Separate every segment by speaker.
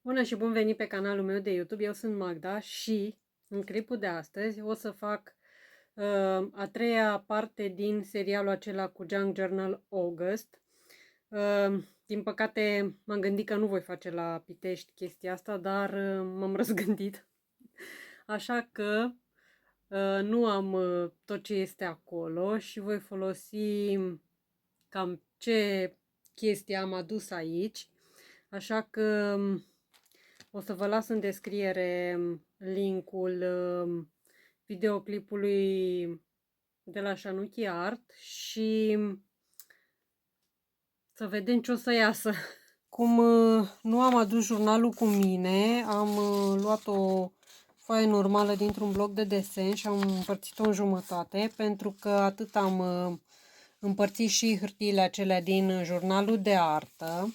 Speaker 1: Bună și bun venit pe canalul meu de YouTube. Eu sunt Magda și în clipul de astăzi o să fac a treia parte din serialul acela cu Junk Journal August. Din păcate m-am gândit că nu voi face la Pitești chestia asta, dar m-am răzgândit. Așa că nu am tot ce este acolo și voi folosi cam ce chestii am adus aici. Așa că o să vă las în descriere linkul videoclipului de la Shanuki Art și să vedem ce o să iasă. Cum nu am adus jurnalul cu mine, am luat o foaie normală dintr-un bloc de desen și am împărțit-o în jumătate, pentru că atât am împărțit și hârtiile acelea din jurnalul de artă.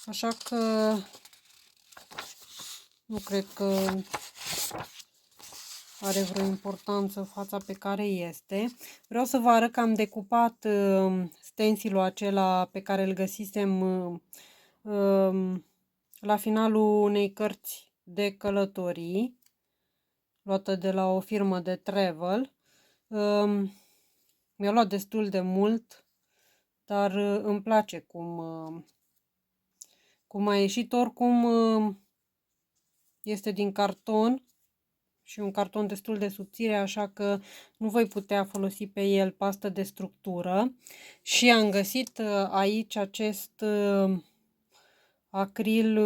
Speaker 1: Așa că nu cred că are vreo importanță fața pe care este. Vreau să vă arăt că am decupat stencilul acela pe care îl găsisem la finalul unei cărți de călătorii, luată de la o firmă de travel. Mi-a luat destul de mult, dar îmi place cum a ieșit. Oricum este din carton și un carton destul de subțire, așa că nu voi putea folosi pe el pastă de structură. Și am găsit aici acest acril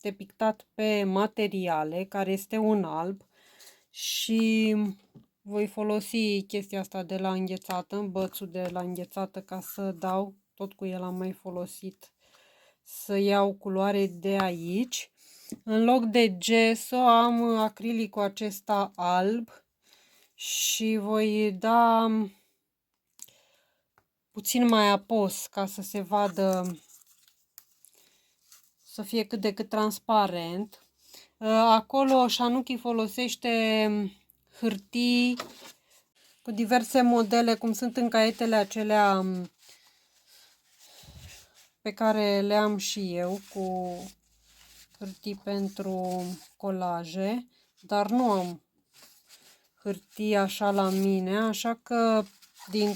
Speaker 1: depictat pe materiale, care este un alb, și voi folosi chestia asta de la înghețată, bățul de la înghețată, ca să dau, tot cu el am mai folosit, să iau culoare de aici. În loc de gesso am acrilicul acesta alb și voi da puțin mai apos ca să se vadă, să fie cât de cât transparent. Acolo Shanuki folosește hârtii cu diverse modele, cum sunt în caietele acelea pe care le am și eu, cu hârtii pentru colaje, dar nu am hârtie așa la mine, așa că din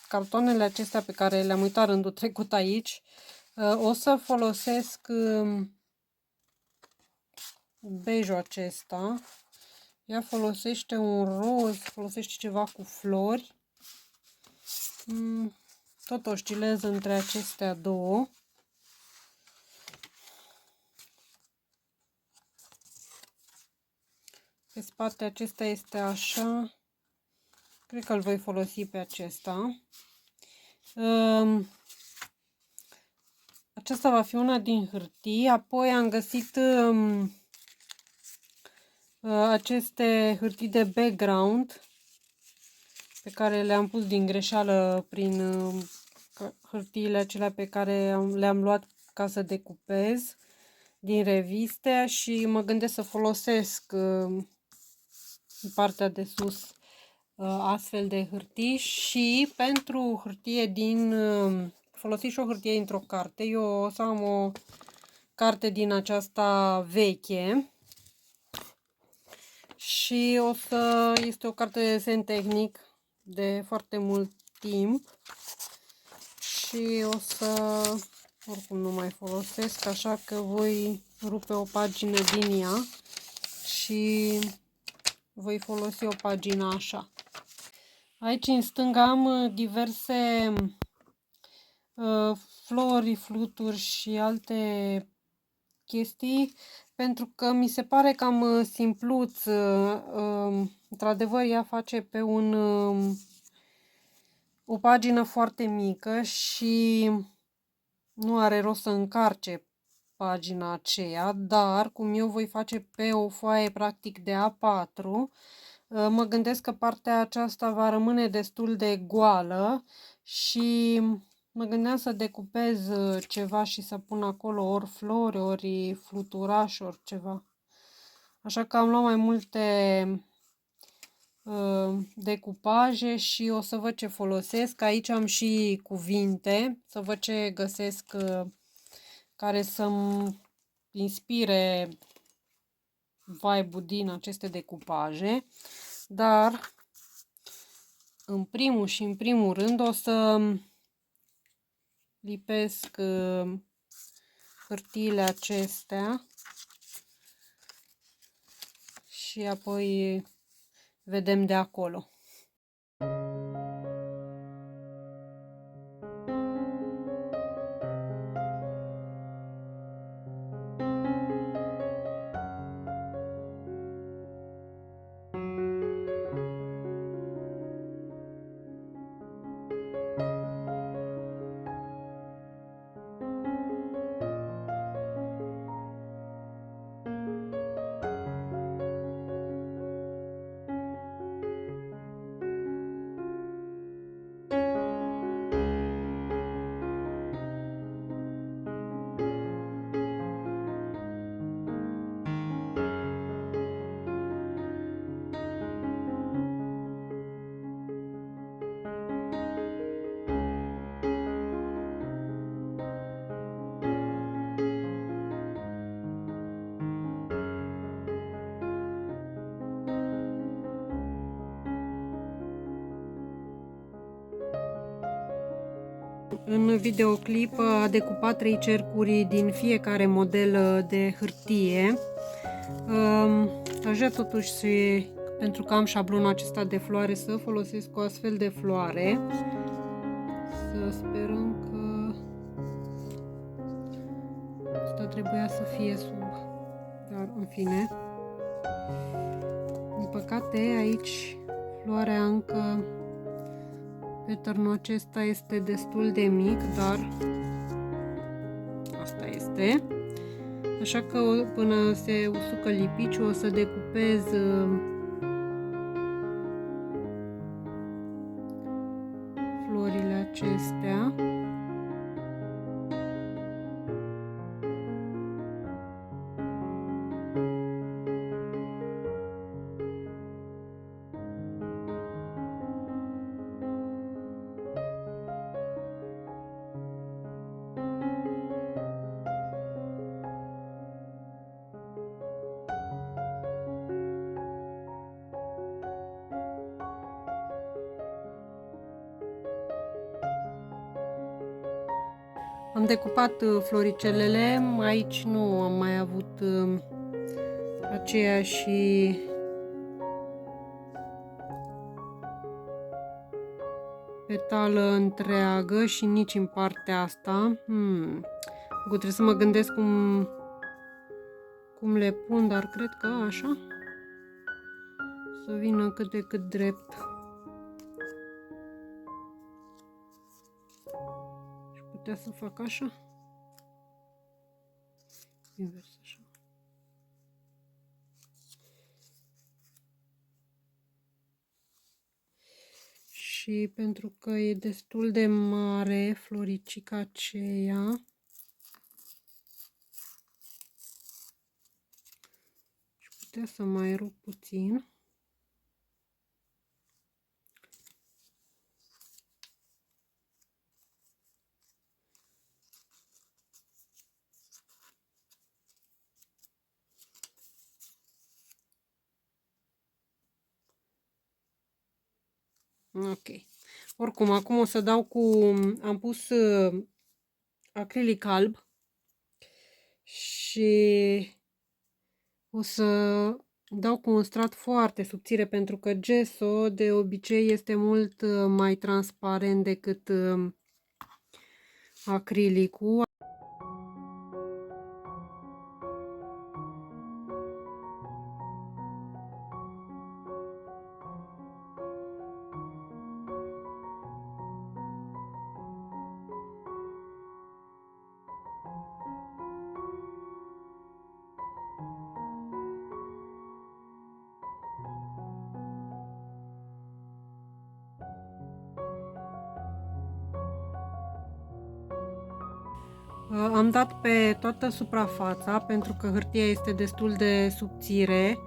Speaker 1: cartonele acestea pe care le-am uitat rândul trecut aici, o să folosesc bejul acesta. Ea folosește un roz, folosește ceva cu flori. Tot oscilez între acestea două. Pe spate acesta este așa. Cred că îl voi folosi pe acesta. Aceasta va fi una din hârtii. Apoi am găsit aceste hârtii de background pe care le-am pus din greșeală prin hârtiile acelea pe care le-am luat ca să decupez din reviste, și mă gândesc să folosesc în partea de sus astfel de hârtii. Și pentru hârtie folosi și o hârtie dintr-o carte. Eu o să am o carte din aceasta veche și este o carte de desen tehnic de foarte mult timp și oricum nu mai folosesc, așa că voi rupe o pagină din ea și voi folosi o pagină așa. Aici în stânga am diverse flori, fluturi și alte chestii, pentru că mi se pare cam simpluț. Într-adevăr, ea face pe o pagină foarte mică și nu are rost să încarce pagina aceea, dar cum eu voi face pe o foaie practic de A4, mă gândesc că partea aceasta va rămâne destul de goală și mă gândeam să decupez ceva și să pun acolo ori flori, ori fluturaș, ori ceva. Așa că am luat mai multe decupaje și o să văd ce folosesc. Aici am și cuvinte, să văd ce găsesc care să-mi inspire vibe-ul din aceste decupaje, dar în primul și în primul rând o să lipesc hârtiile acestea și apoi vedem de acolo. În videoclip a decupat 3 cercuri din fiecare model de hârtie. Aș vrea totuși, pentru că am șablonul acesta de floare, să folosesc o astfel de floare. Să sperăm că asta trebuia să fie sub, dar în fine. Din păcate aici floarea încă, patternul acesta este destul de mic, dar asta este. Așa că până se usucă lipiciul o să decupez florile acestea. Am decupat floricelele, aici nu am mai avut aceeași petală întreagă și nici în partea asta. Trebuie să mă gândesc cum le pun, dar cred că așa să vină cât de cât drept. Putea să fac așa, invers așa. Și pentru că e destul de mare floricica aceea, și putea să mai rup puțin. Ok. Oricum, acum o să dau am pus acrilic alb și o să dau cu un strat foarte subțire, pentru că gesso de obicei este mult mai transparent decât acrilicul. Am dat pe toată suprafața pentru că hârtia este destul de subțire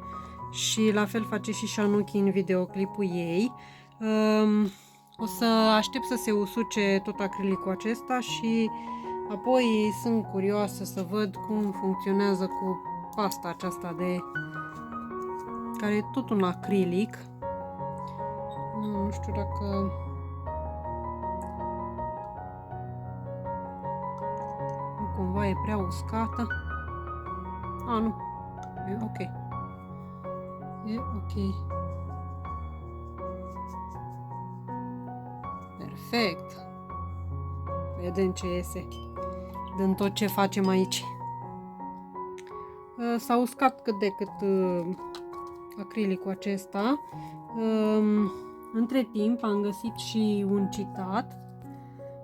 Speaker 1: și la fel face și Shanuki în videoclipul ei. O să aștept să se usuce tot acrilicul acesta și Apoi sunt curioasă să văd cum funcționează cu pasta aceasta care e tot un acrilic. Nu știu dacă nu cumva e prea uscată. Nu. E ok. E ok. Perfect. Vedem ce iese din tot ce facem aici. S-a uscat cât de cât acrilicul acesta. Între timp am găsit și un citat,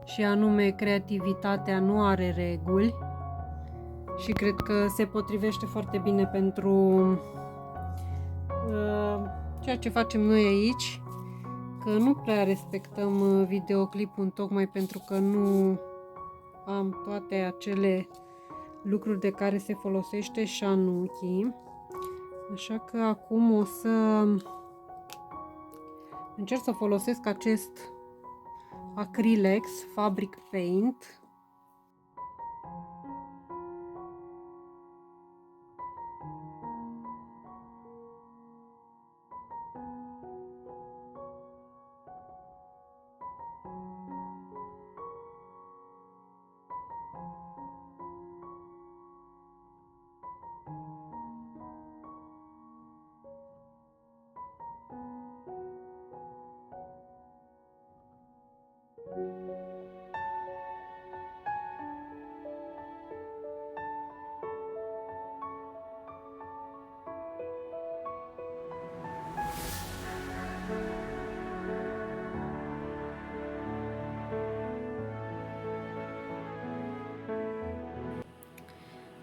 Speaker 1: și anume: creativitatea nu are reguli, și cred că se potrivește foarte bine pentru ceea ce facem noi aici, că nu prea respectăm videoclipul tocmai pentru că nu am toate acele lucruri de care se folosește Shanuki. Așa că acum o să încerc să folosesc acest Acrylex Fabric Paint.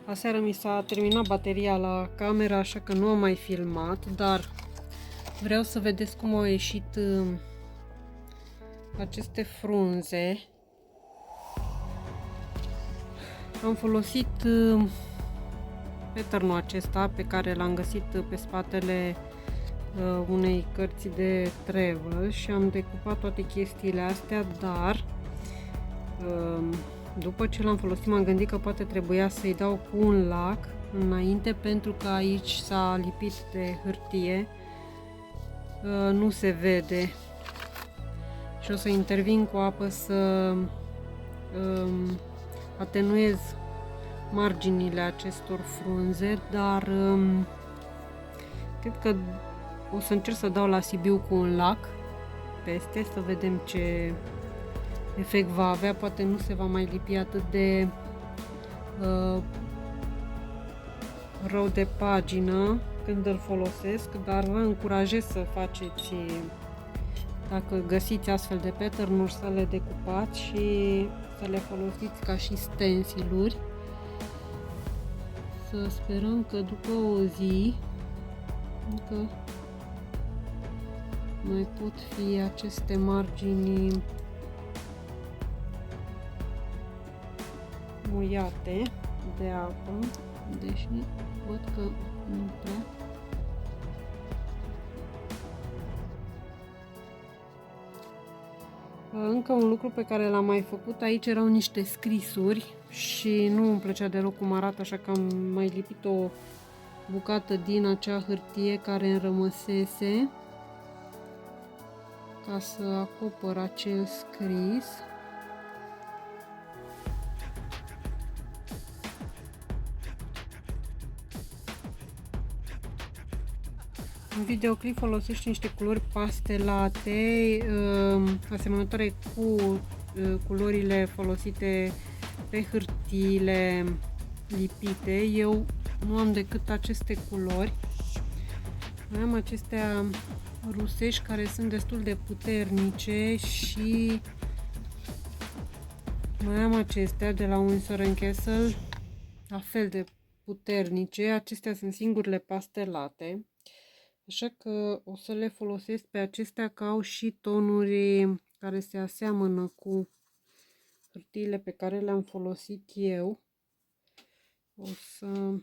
Speaker 1: Aseară mi s-a terminat bateria la camera, așa că nu am mai filmat, dar vreau să vedeți cum au ieșit aceste frunze. Am folosit pattern-ul acesta pe care l-am găsit pe spatele unei cărți de travel și am decupat toate chestiile astea, dar după ce l-am folosit m-am gândit că poate trebuia să-i dau cu un lac înainte, pentru că aici s-a lipit de hârtie, nu se vede, și o să intervin cu apă să atenuez marginile acestor frunze, dar cred că o să încerc să dau la Sibiu cu un lac peste, să vedem ce efect va avea. Poate nu se va mai lipi atât de rău de pagină când îl folosesc, dar vă încurajez să faceți, dacă găsiți astfel de pattern-uri, să le decupați și să le folosiți ca și stenciluri. Să sperăm că după o zi încă mai pot fi aceste margini muiate de apă, deși văd că nu prea. Încă un lucru pe care l-am mai făcut, aici erau niște scrisuri și nu îmi plăcea deloc cum arată, așa că am mai lipit o bucată din acea hârtie care îmi rămăsese ca să acopăr acel scris. În videoclip folosești niște culori pastelate, asemănătoare cu culorile folosite pe hârtiile lipite. Eu nu am decât aceste culori. Mai am acestea rusești care sunt destul de puternice și mai am acestea de la Winsor & Castle, la fel de puternice. Acestea sunt singurele pastelate. Așa că o să le folosesc pe acestea, că au și tonuri care se aseamănă cu hârtiile pe care le-am folosit eu. O să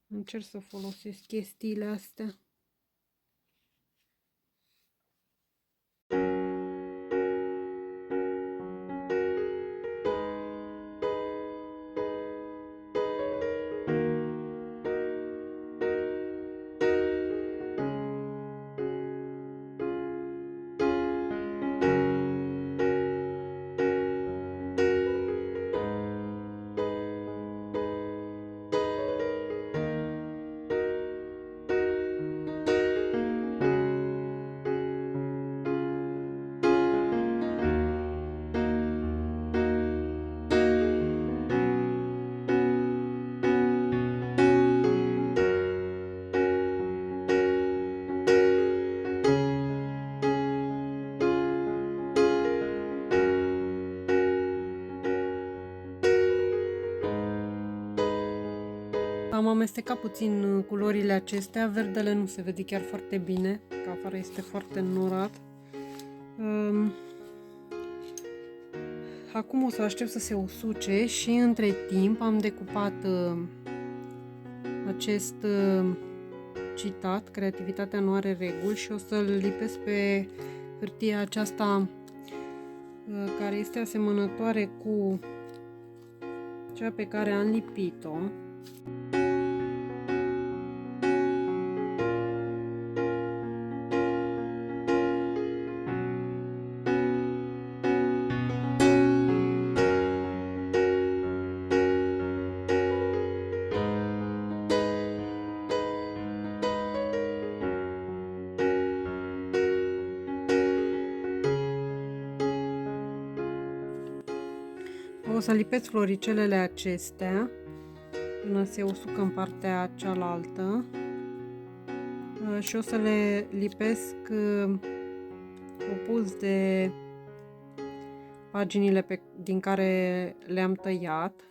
Speaker 1: încerc să folosesc chestiile astea. Am amestecat puțin culorile acestea. Verdele nu se vede chiar foarte bine, că afară este foarte înnorat. Acum o să aștept să se usuce și între timp am decupat acest citat, creativitatea nu are reguli, și o să-l lipesc pe hârtia aceasta care este asemănătoare cu cea pe care am lipit-o. O să lipesc floricelele acestea până se usucă în partea cealaltă și o să le lipesc opus de paginile din care le-am tăiat.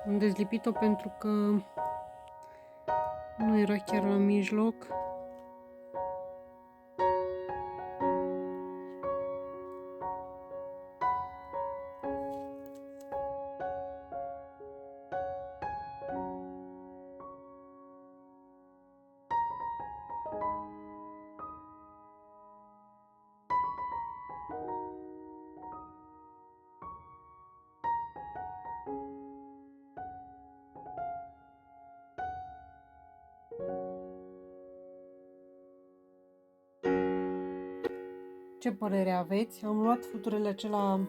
Speaker 1: Am dezlipit-o pentru că nu era chiar la mijloc. Ce părere aveți? Am luat fluturile acela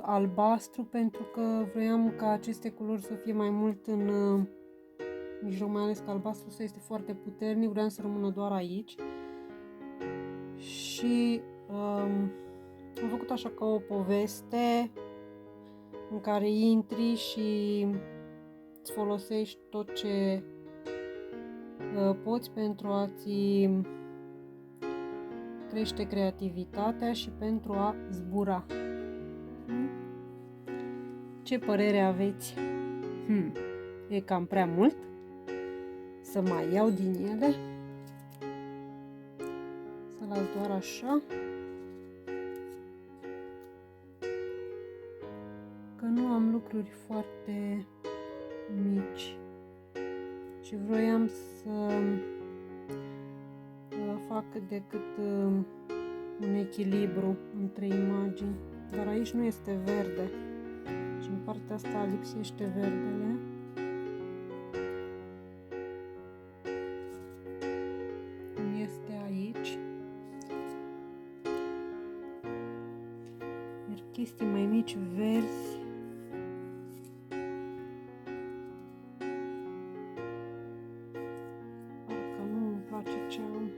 Speaker 1: albastru pentru că vroiam ca aceste culori să fie mai mult în mijloc, mai ales că albastru este foarte puternic, vreau să rămână doar aici. Și am făcut așa ca o poveste în care intri și îți folosești tot ce poți pentru a-ți crește creativitatea și pentru a zbura. Ce părere aveți? E cam prea mult? Să mai iau din ele? Să las doar așa? Că nu am lucruri foarte mici și vroiam să fac decât un echilibru între imagini, dar aici nu este verde și în partea asta lipsește verdele. Cum este aici. Iar chestii mai mici verzi parcă nu îmi place ce am.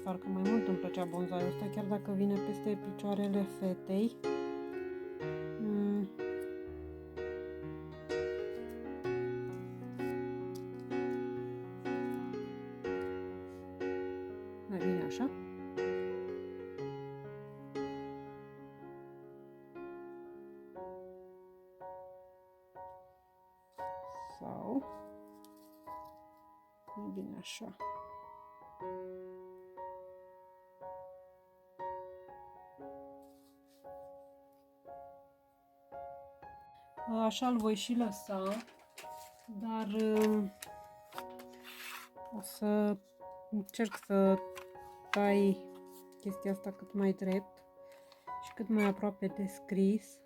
Speaker 1: Parcă mai mult îmi plăcea bonsaiul ăsta, chiar dacă vine peste picioarele fetei. Mai bine așa. Sau mai bine așa. Așa îl voi și lăsa, dar o să încerc să tai chestia asta cât mai drept și cât mai aproape de scris.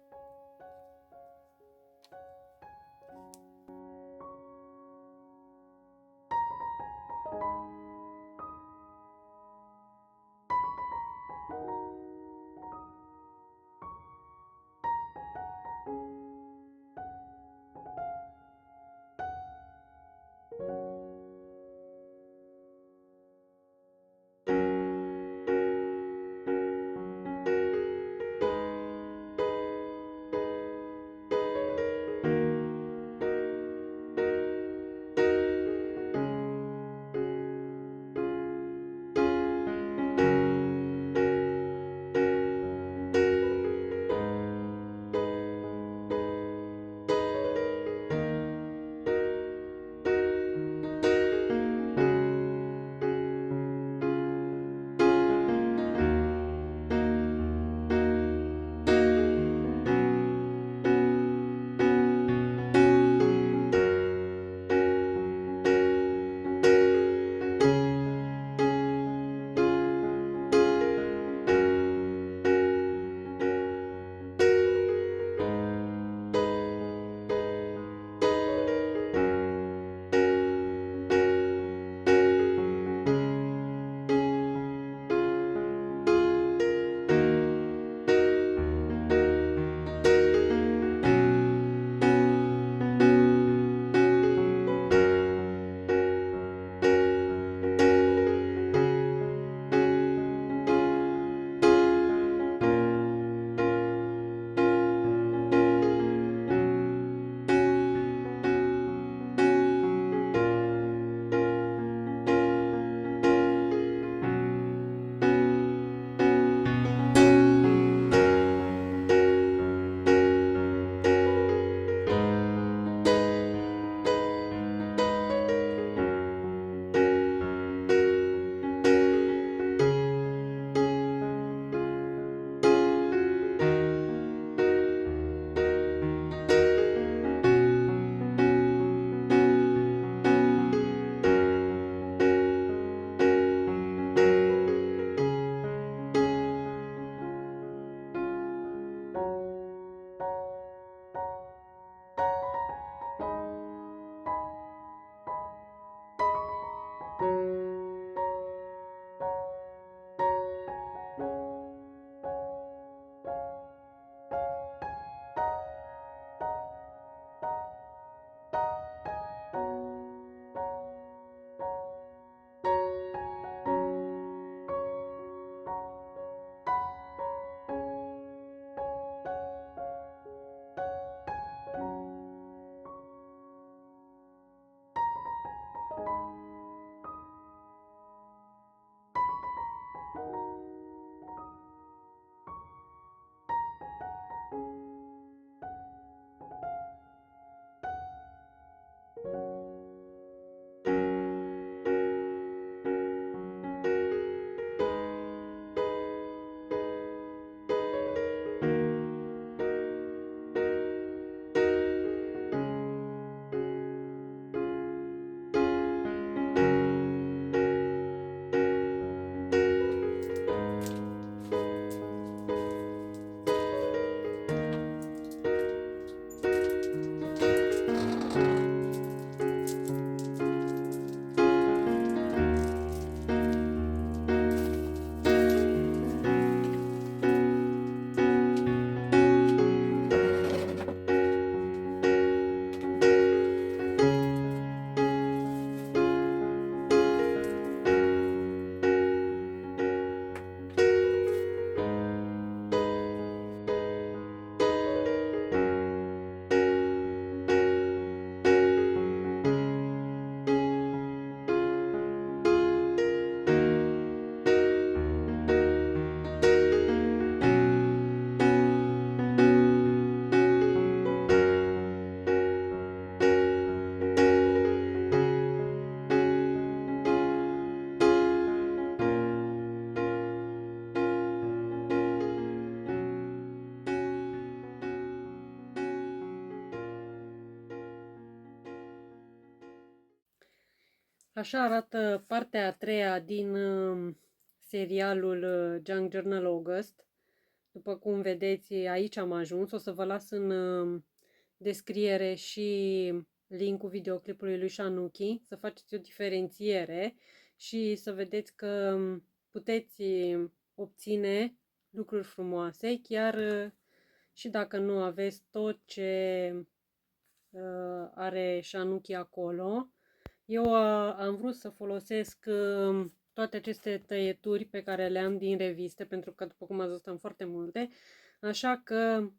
Speaker 1: Așa arată partea a treia din serialul Junk Journal August. După cum vedeți, aici am ajuns. O să vă las în descriere și linkul videoclipului lui Shanuki, să faceți o diferențiere și să vedeți că puteți obține lucruri frumoase, chiar și dacă nu aveți tot ce are Shanuki acolo. Eu am vrut să folosesc toate aceste tăieturi pe care le am din reviste, pentru că, după cum ați văzut, am foarte multe, așa că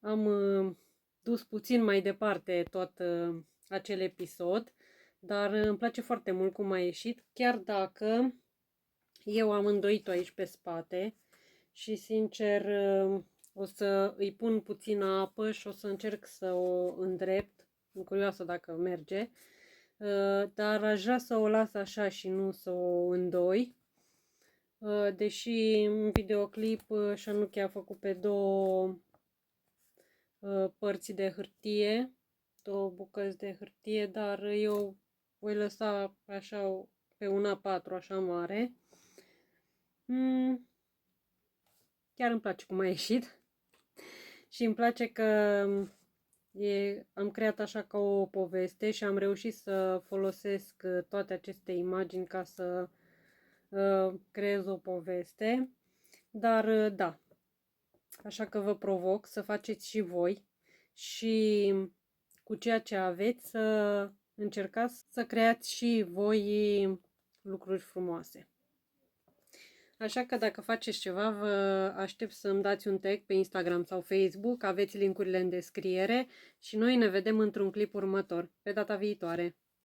Speaker 1: am dus puțin mai departe tot acel episod, dar îmi place foarte mult cum a ieșit, chiar dacă eu am îndoit-o aici pe spate și, sincer, o să îi pun puțină apă și o să încerc să o îndrept. Sunt curioasă dacă merge, dar aș vrea să o las așa și nu să o îndoi. Deși în videoclip Shanuki a făcut pe două părți de hârtie, două bucăți de hârtie, dar eu voi lăsa așa pe una patru, așa mare. Chiar îmi place cum a ieșit și îmi place că am creat așa ca o poveste și am reușit să folosesc toate aceste imagini ca să creez o poveste. Dar da, așa că vă provoc să faceți și voi și cu ceea ce aveți să încercați să creați și voi lucruri frumoase. Așa că dacă faceți ceva, vă aștept să-mi dați un tag pe Instagram sau Facebook, aveți linkurile în descriere și noi ne vedem într-un clip următor, pe data viitoare.